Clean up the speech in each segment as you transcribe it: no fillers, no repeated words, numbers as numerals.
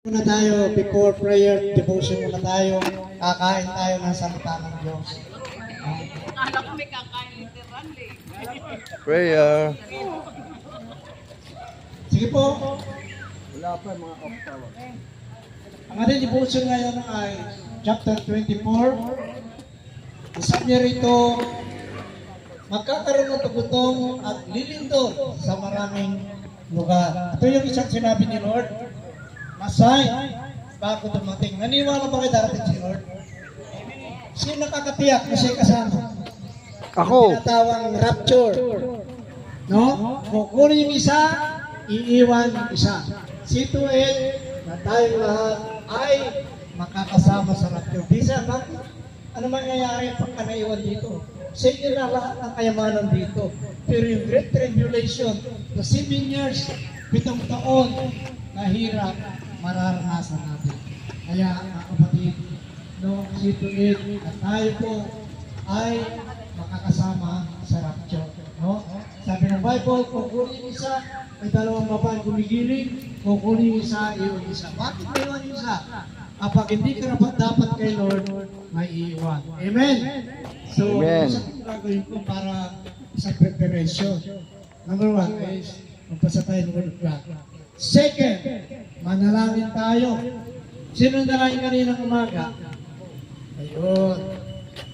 Muna tayo, before prayer, devotion muna tayo, kakain tayo ng salita ng Diyos. Akala ko may kakain literal eh. Prayer. Sige po. Wala pa mga kapatawa. Ang ating devotion ngayon ay chapter 24. Isang niya rito, magkakaroon ng pagutong at lilindol sa maraming lugar. Ito yung isang sinabi ni Lord, masay bago dumating. Naniwala ba kayo darating si Lord? Sino nakakatiyak na siya kasama? Ako. Yung tinatawang rapture. No? Kukunin yung isa, iiwan yung isa. See to it na tayong lahat ay makakasama sa rapture. Di sa bakit? Ano mangyayari pagka naiwan dito? Sa inyo na lahat ng kayamanan dito. Pero yung Great Tribulation, the 7 years, 7 taon na hirap, mararanasan natin. Kaya, mga kapatid, no, see to it na tayo po ay makakasama sa rapture. No? Sabi ng Bible, kung kunin isa, may dalawang babae gumigiling, kung kunin isa, iwan isa. Bakit may iwan isa? Kapag hindi ka dapat kay Lord, may iwan. Amen? So, Amen. isa kong gagawin ko para sa preparation. Number 1 is, magpasa tayo ng Word of God. Second, manalangin tayo. Sino nalangin kaninang umaga? Ayun.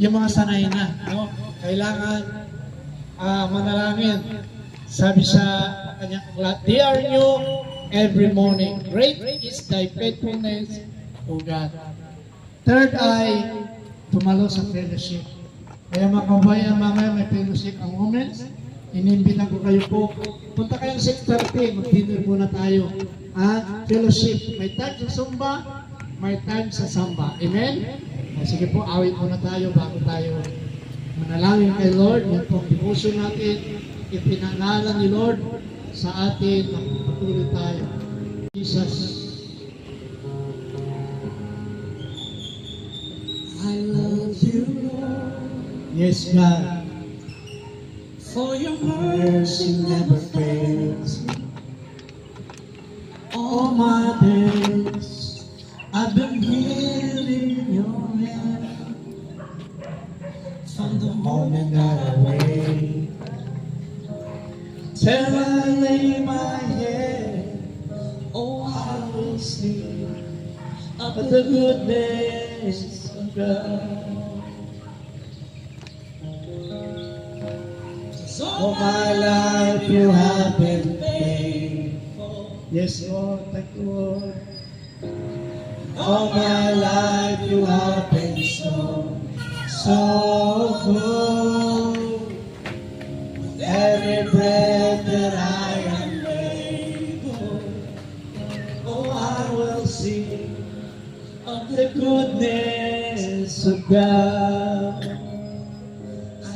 Yung mga sanay na. No? Kailangan manalangin. Sabi sa kanyang aklat, they are new every morning. Great is thy faithfulness, O God. Third ay, tumalo sa fellowship. Kaya mga kabayan, mamaya may fellowship ang moments. Inimbitan ko kayo po. Punta kayo sa 6:30, mag-dinner muna tayo. Fellowship. May time sa Zumba, may time sa Samba. Amen? Sige po, awit muna tayo bago tayo manalangin kay Lord. Yan po ang devotion natin. Ipinangalan ni Lord sa atin na patuloy tayo. Jesus. I love you, Lord. Yes, God. For your mercy never fails me. All my days I've been held in your hand. From the moment that I wake till I lay my head, oh, I will sing of the goodness of God. All my life you have been faithful. Yes, Lord, thank you, Lord. All my life you have been so good. With every breath that I am able, oh, I will sing of the goodness of God.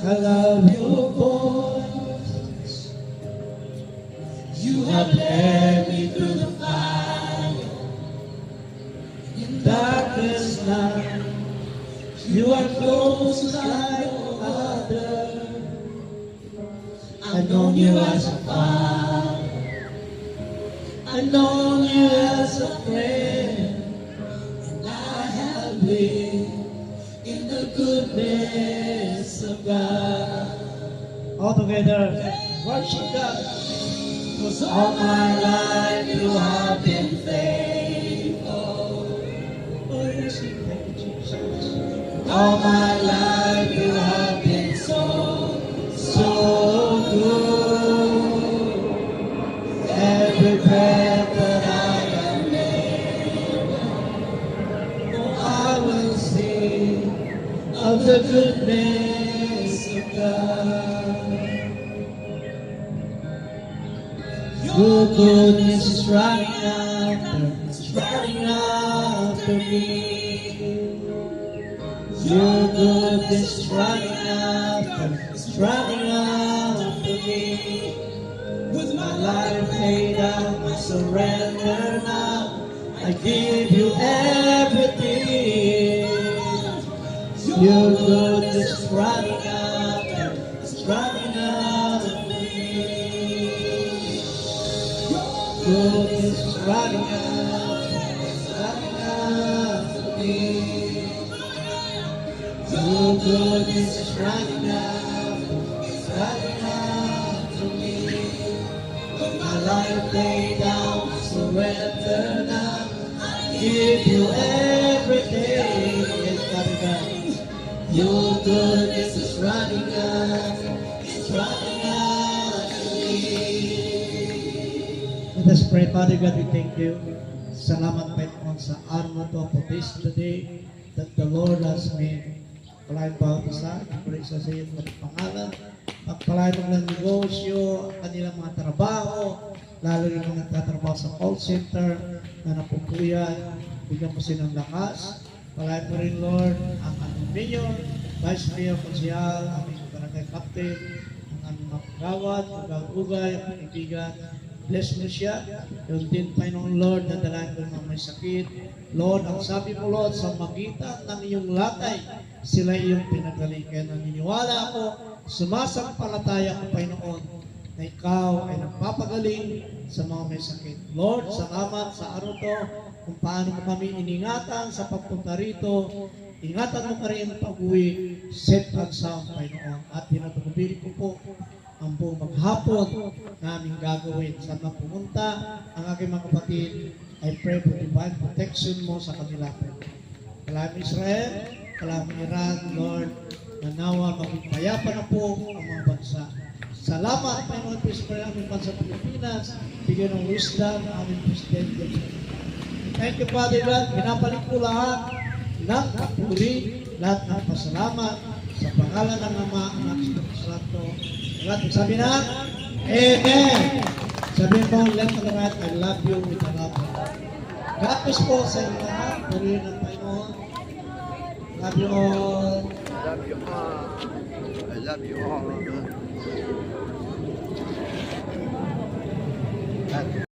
I love your voice. You have led me through the fire. In darkness night, you are close like no other. I've known you as a father. I've known you as a friend. And I have lived in the goodness of God. All together, worship God. 'Cause all my life you have been faithful. Worship, thank you, Jesus. All my life you have been so good. Every breath that I am able, oh, I will sing of the goodness of God. Your goodness is running after me. Your goodness is running after me. With my life laid out, I surrender now. I give you everything. Your goodness is running after me. Your goodness is running after me. goodness is running out to me. My life laid down, surrender now. I give you everything. Yes, Father God. Your goodness is running out to me. Let us pray, Father God, we thank you. Salamat, Panginoon, sa araw na to for this today that the Lord has made. Pagpalain pa ang isa, pagpalain sa iyong pangalan, pagpalain mo ng negosyo, ang kanilang mga trabaho, lalo yung mga nagtatrabaho sa call center na napupuyan, bigyan mo silang lakas. Pagpalain mo rin, Lord, ang aming mayor, vice mayor, konsyal, aming barangay captain, ang aming mga kagawad, ugay, ang kaibigan. Bless mo siya. Yung din, Panginoon Lord, nadalain ko ng may sakit. Lord, ang sabi mo, Lord, sa magitan ng iyong latay, sila iyong pinagaling. Kaya naniniwala ako, sumasampalataya ko, Panginoon, na ikaw ay nagpapagaling sa mga may sakit. Lord, salamat sa araw to, kung paano mo kami iningatan sa pagpunta rito. Ingatan mo ka rin pag-uwi, set and sound, Panginoon. At tinatubili ko po ang buong maghapon namin gagawin. Saan man pumunta ang aking mga kapatid, I pray for divine protection mo sa kanila. Kalam Israel, kalam Iran, Lord, na nawa maging payapa na po ang mga bansa. Salamat, Panginoon, President ng aming bansa Pilipinas, bigyan ng wisdom ang aming Presidente. Thank you, Father God. Pinapalik ko lahat ng kapuri, lahat ng pasalamat sa pangalan ng Ama, Anak, Espiritu Santo. Lahat sabi na, Amen. Sabi mo, left and right, I love you with a love. God bless po sa inyo lahat. Purihin ng Panginoon. Love you all. I love you all. I love you all.